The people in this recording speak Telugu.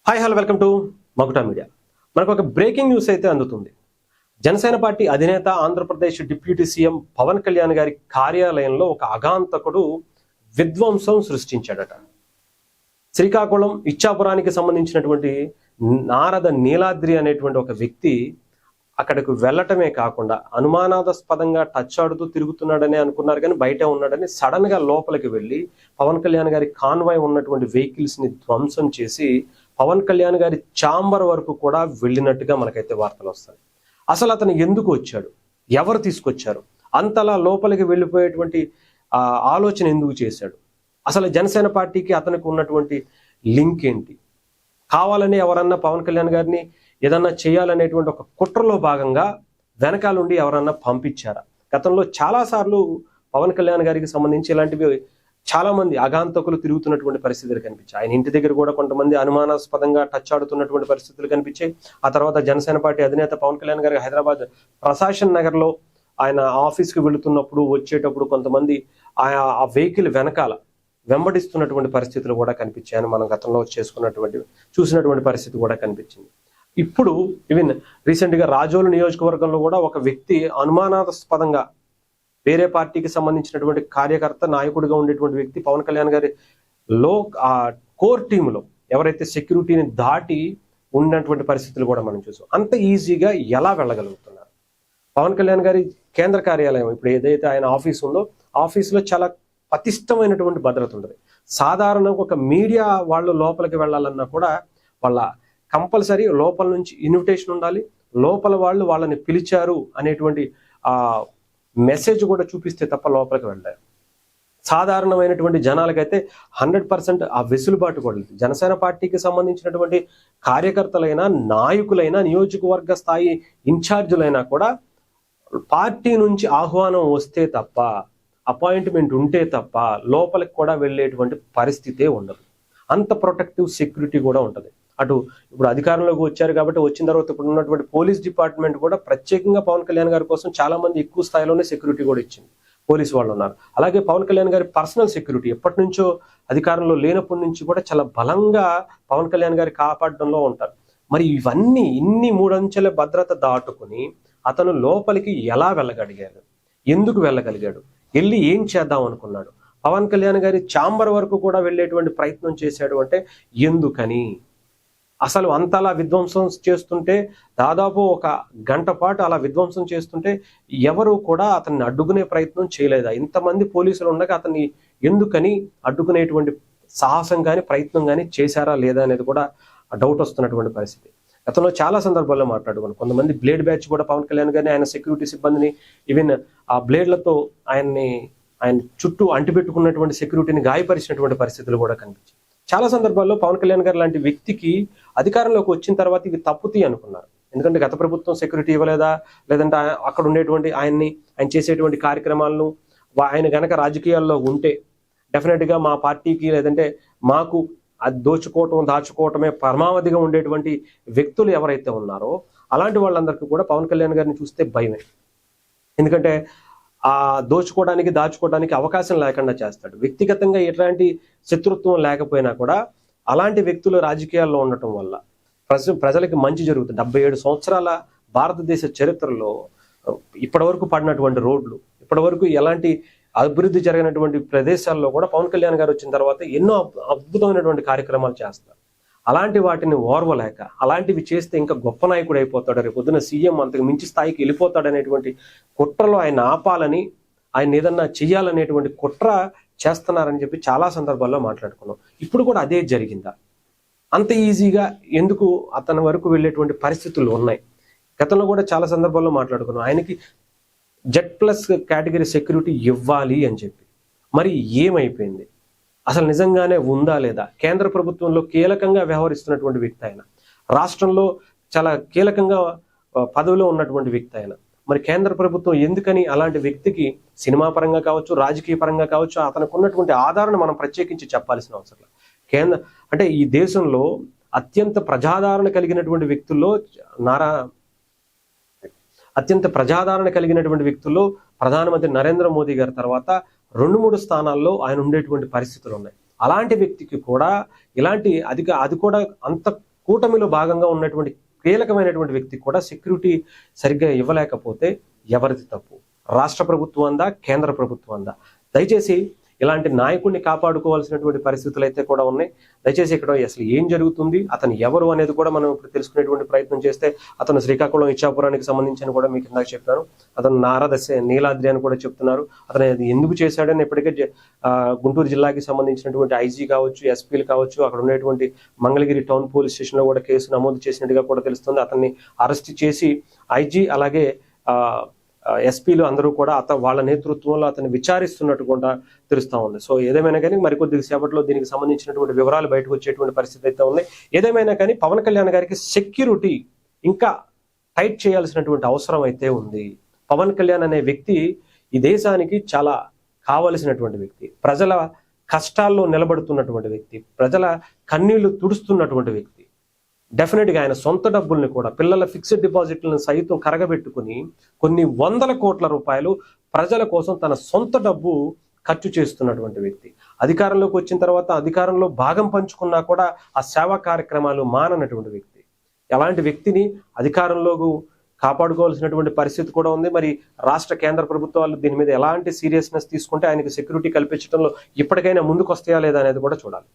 Hi hello welcome to Maguta media. మనకు ఒక బ్రేకింగ్ న్యూస్ అయితే అందుతుంది. జనసేన పార్టీ అధినేత ఆంధ్రప్రదేశ్ డిప్యూటీ సీఎం పవన్ కళ్యాణ్ గారి కార్యాలయంలో ఒక అగాంతకుడు విధ్వంసం సృష్టించాడట. శ్రీకాకుళం ఇచ్చాపురానికి సంబంధించినటువంటి నారద నీలాద్రి అనేటువంటి ఒక వ్యక్తి అక్కడికి వెళ్ళటమే కాకుండా అనుమానాస్పదంగా టచ్ ఆడుతూ తిరుగుతున్నాడని అనుకున్నారు, కానీ బయట ఉన్నాడని సడన్ గా లోపలికి వెళ్ళి పవన్ కళ్యాణ్ గారి కాన్వాయ్ ఉన్నటువంటి వెహికల్స్ ని ధ్వంసం చేసి పవన్ కళ్యాణ్ గారి ఛాంబర్ వరకు కూడా వెళ్ళినట్టుగా మనకైతే వార్తలు వస్తాయి. అసలు అతను ఎందుకు వచ్చాడు, ఎవరు తీసుకొచ్చారు, అంతలా లోపలికి వెళ్ళిపోయేటువంటి ఆలోచన ఎందుకు చేశాడు, అసలు జనసేన పార్టీకి అతనికి ఉన్నటువంటి లింక్ ఏంటి, కావాలని ఎవరన్నా పవన్ కళ్యాణ్ గారిని ఏదన్నా చేయాలనేటువంటి ఒక కుట్రలో భాగంగా వెనకాలండి ఎవరన్నా పంపించారా? గతంలో చాలా సార్లు పవన్ కళ్యాణ్ గారికి సంబంధించి ఇలాంటివి చాలా మంది అగాంతకులు తిరుగుతున్నటువంటి పరిస్థితులు కనిపించాయి. ఆయన ఇంటి దగ్గర కూడా కొంతమంది అనుమానాస్పదంగా టచ్ ఆడుతున్నటువంటి పరిస్థితులు కనిపించాయి. ఆ తర్వాత జనసేన పార్టీ అధినేత పవన్ కళ్యాణ్ గారికి హైదరాబాద్ ప్రశాసన్ నగర్ లో ఆయన ఆఫీస్కి వెళుతున్నప్పుడు వచ్చేటప్పుడు కొంతమంది ఆ వెహికల్ వెనకాల వెంబడిస్తున్నటువంటి పరిస్థితులు కూడా కనిపించాయని మనం గతంలో చూసినటువంటి పరిస్థితి కూడా కనిపించింది. ఇప్పుడు ఈవెన్ రీసెంట్ గా రాజోలు నియోజకవర్గంలో కూడా ఒక వ్యక్తి అనుమానాస్పదంగా వేరే పార్టీకి సంబంధించినటువంటి కార్యకర్త నాయకుడిగా ఉండేటువంటి వ్యక్తి పవన్ కళ్యాణ్ గారి కోర్ టీంలో ఎవరైతే సెక్యూరిటీని దాటి ఉన్నటువంటి పరిస్థితులు కూడా మనం చూసాం. అంత ఈజీగా ఎలా వెళ్ళగలుగుతున్నారు? పవన్ కళ్యాణ్ గారి కేంద్ర కార్యాలయం ఇప్పుడు ఏదైతే ఆయన ఆఫీస్ ఉందో ఆఫీసులో చాలా పటిష్టమైనటువంటి భద్రత ఉంటుంది. సాధారణంగా ఒక మీడియా వాళ్ళు లోపలికి వెళ్ళాలన్నా కూడా వాళ్ళ కంపల్సరీ లోపల నుంచి ఇన్విటేషన్ ఉండాలి, లోపల వాళ్ళు వాళ్ళని పిలిచారు అనేటువంటి మెసేజ్ కూడా చూపిస్తే తప్ప లోపలికి వెళ్ళారు. సాధారణమైనటువంటి జనాలకైతే 100% ఆ వెసులుబాటు కూడా లేదు. జనసేన పార్టీకి సంబంధించినటువంటి కార్యకర్తలైనా నాయకులైనా నియోజకవర్గ స్థాయి ఇన్ఛార్జీలైనా కూడా పార్టీ నుంచి ఆహ్వానం వస్తే తప్ప అపాయింట్మెంట్ ఉంటే తప్ప లోపలికి కూడా వెళ్ళేటువంటి పరిస్థితే ఉండదు. అంత ప్రొటెక్టివ్ సెక్యూరిటీ కూడా ఉంటుంది. అటు ఇప్పుడు అధికారంలోకి వచ్చారు కాబట్టి వచ్చిన తర్వాత ఇప్పుడు ఉన్నటువంటి పోలీస్ డిపార్ట్మెంట్ కూడా ప్రత్యేకంగా పవన్ కళ్యాణ్ గారి కోసం చాలా మంది ఎక్కువ స్థాయిలోనే సెక్యూరిటీ కూడా ఇచ్చింది. పోలీసు వాళ్ళు ఉన్నారు. అలాగే పవన్ కళ్యాణ్ గారి పర్సనల్ సెక్యూరిటీ ఎప్పటి నుంచో అధికారంలో లేనప్పటి నుంచి కూడా చాలా బలంగా పవన్ కళ్యాణ్ గారి కాపాడడంలో ఉంటారు. మరి ఇవన్నీ ఇన్ని 3 అంచెల భద్రత దాటుకుని అతను లోపలికి ఎలా వెళ్ళగలిగాడు, ఎందుకు వెళ్ళగలిగాడు, వెళ్ళి ఏం చేద్దాం అనుకున్నాడు, పవన్ కళ్యాణ్ గారి ఛాంబర్ వరకు కూడా వెళ్ళేటువంటి ప్రయత్నం చేశాడు అంటే ఎందుకని? అసలు అంతలా విధ్వంసం చేస్తుంటే దాదాపు 1 గంట పాటు అలా విధ్వంసం చేస్తుంటే ఎవరు కూడా అతన్ని అడ్డుకునే ప్రయత్నం చేయలేదా? ఇంతమంది పోలీసులు ఉండగా అతన్ని ఎందుకని అడ్డుకునేటువంటి సాహసం కానీ ప్రయత్నం కానీ చేశారా లేదా అనేది కూడా డౌట్ వస్తున్నటువంటి పరిస్థితి. గతంలో చాలా సందర్భాల్లో మాట్లాడుకున్నాం. కొంతమంది బ్లేడ్ బ్యాచ్ కూడా పవన్ కళ్యాణ్ గారిని ఆయన సెక్యూరిటీ సిబ్బందిని ఈవెన్ ఆ బ్లేడ్లతో ఆయన చుట్టూ అంటిపెట్టుకున్నటువంటి సెక్యూరిటీని గాయపరిచినటువంటి పరిస్థితులు కూడా కనిపించాయి. చాలా సందర్భాల్లో పవన్ కళ్యాణ్ గారు లాంటి వ్యక్తికి అధికారంలోకి వచ్చిన తర్వాత ఇవి తప్పుతాయి అనుకున్నారు. ఎందుకంటే గత ప్రభుత్వం సెక్యూరిటీ ఇవ్వలేదా, లేదంటే అక్కడ ఉండేటువంటి ఆయన చేసేటువంటి కార్యక్రమాలను ఆయన గనక రాజకీయాల్లో ఉంటే డెఫినెట్గా మా పార్టీకి లేదంటే మాకు అది దాచుకోవటమే పరమావధిగా ఉండేటువంటి వ్యక్తులు ఎవరైతే ఉన్నారో అలాంటి వాళ్ళందరికీ కూడా పవన్ కళ్యాణ్ గారిని చూస్తే భయమే. ఎందుకంటే దాచుకోవడానికి అవకాశం లేకుండా చేస్తాడు. వ్యక్తిగతంగా ఎట్లాంటి శత్రుత్వం లేకపోయినా కూడా అలాంటి వ్యక్తులు రాజకీయాల్లో ఉండటం వల్ల ప్రజలకి మంచి జరుగుతుంది. 77 సంవత్సరాల భారతదేశ చరిత్రలో ఇప్పటివరకు పడినటువంటి రోడ్లు, ఇప్పటివరకు ఎలాంటి అభివృద్ధి జరిగినటువంటి ప్రదేశాల్లో కూడా పవన్ కళ్యాణ్ గారు వచ్చిన తర్వాత ఎన్నో అద్భుతమైనటువంటి కార్యక్రమాలు చేస్తారు. అలాంటి వాటిని ఓర్వలేక అలాంటివి చేస్తే ఇంకా గొప్ప నాయకుడు అయిపోతాడు, రేపు పొద్దున సీఎం అంతకు మించి స్థాయికి వెళ్ళిపోతాడు అనేటువంటి కుట్రలో ఆయన ఆపాలని, ఆయన ఏదన్నా చెయ్యాలనేటువంటి కుట్ర చేస్తున్నారని చెప్పి చాలా సందర్భాల్లో మాట్లాడుకున్నాం. ఇప్పుడు కూడా అదే జరిగిందా? అంత ఈజీగా ఎందుకు అతని వరకు వెళ్ళేటువంటి పరిస్థితులు ఉన్నాయి? గతంలో కూడా చాలా సందర్భాల్లో మాట్లాడుకున్నాం. ఆయనకి Z+ కేటగిరీ సెక్యూరిటీ ఇవ్వాలి అని చెప్పి. మరి ఏమైపోయింది? అసలు నిజంగానే ఉందా లేదా? కేంద్ర ప్రభుత్వంలో కీలకంగా వ్యవహరిస్తున్నటువంటి వ్యక్తి ఆయన, రాష్ట్రంలో చాలా కీలకంగా పదవిలో ఉన్నటువంటి వ్యక్తి ఆయన. మరి కేంద్ర ప్రభుత్వం ఎందుకని అలాంటి వ్యక్తికి సినిమా పరంగా కావచ్చు, రాజకీయ పరంగా కావచ్చు, అతనికి ఉన్నటువంటి ఆధారణ మనం ప్రత్యేకించి చెప్పాల్సిన అవసరం. అంటే ఈ దేశంలో అత్యంత ప్రజాదరణ కలిగినటువంటి వ్యక్తుల్లో ప్రధానమంత్రి నరేంద్ర మోదీ గారి తర్వాత 2-3 స్థానాల్లో ఆయన ఉండేటువంటి పరిస్థితులు ఉన్నాయి. అలాంటి వ్యక్తికి కూడా ఇలాంటి అది కూడా అంత కూటమిలో భాగంగా ఉన్నటువంటి కీలకమైనటువంటి వ్యక్తి కూడా సెక్యూరిటీ సరిగ్గా ఇవ్వలేకపోతే ఎవరిది తప్పు? రాష్ట్ర ప్రభుత్వం అందా, కేంద్ర ప్రభుత్వం అందా? దయచేసి ఇలాంటి నాయకుడిని కాపాడుకోవాల్సినటువంటి పరిస్థితులు అయితే కూడా ఉన్నాయి. దయచేసి ఇక్కడ అసలు ఏం జరుగుతుంది, అతను ఎవరు అనేది కూడా మనం ఇప్పుడు తెలుసుకునేటువంటి ప్రయత్నం చేస్తే, అతను శ్రీకాకుళం ఇచ్చాపురానికి సంబంధించి కూడా మీకు ఇందాక చెప్పాను. అతను నారదశ నీలాద్రి అని కూడా చెప్తున్నారు. అతను అది ఎందుకు చేశాడని ఇప్పటికే గుంటూరు జిల్లాకి సంబంధించినటువంటి ఐజీ కావచ్చు, ఎస్పీలు కావచ్చు, అక్కడ ఉన్నటువంటి మంగళగిరి టౌన్ పోలీస్ స్టేషన్ లో కూడా కేసు నమోదు చేసినట్టుగా కూడా తెలుస్తుంది. అతన్ని అరెస్ట్ చేసి ఐజీ అలాగే ఎస్పీలు అందరూ కూడా వాళ్ళ నేతృత్వంలో అతన్ని విచారిస్తున్నట్టు కూడా తెలుస్తా ఉంది. సో ఏదేమైనా కానీ మరికొద్ది సేపట్లో దీనికి సంబంధించినటువంటి వివరాలు బయటకు వచ్చేటువంటి పరిస్థితి అయితే ఉన్నాయి. ఏదేమైనా కానీ పవన్ కళ్యాణ్ గారికి సెక్యూరిటీ ఇంకా టైట్ చేయాల్సినటువంటి అవసరం అయితే ఉంది. పవన్ కళ్యాణ్ అనే వ్యక్తి ఈ దేశానికి చాలా కావలసినటువంటి వ్యక్తి, ప్రజల కష్టాల్లో నిలబడుతున్నటువంటి వ్యక్తి, ప్రజల కన్నీళ్లు తుడుస్తున్నటువంటి వ్యక్తి. డెఫినెట్గా ఆయన సొంత డబ్బుల్ని కూడా, పిల్లల ఫిక్స్డ్ డిపాజిట్లను సైతం కరగబెట్టుకుని కొన్ని వందల కోట్ల రూపాయలు ప్రజల కోసం తన సొంత డబ్బు ఖర్చు చేస్తున్నటువంటి వ్యక్తి. అధికారంలోకి వచ్చిన తర్వాత అధికారంలో భాగం పంచుకున్నా కూడా ఆ సేవా కార్యక్రమాలు మాననటువంటి వ్యక్తి. అలాంటి వ్యక్తిని అధికారంలోకి కాపాడుకోవాల్సినటువంటి పరిస్థితి కూడా ఉంది. మరి రాష్ట్ర కేంద్ర ప్రభుత్వాలు దీని మీద ఎలాంటి సీరియస్నెస్ తీసుకుంటే ఆయనకు సెక్యూరిటీ కల్పించడంలో ఇప్పటికైనా ముందుకు వస్తాయా లేదా అనేది కూడా చూడాలి.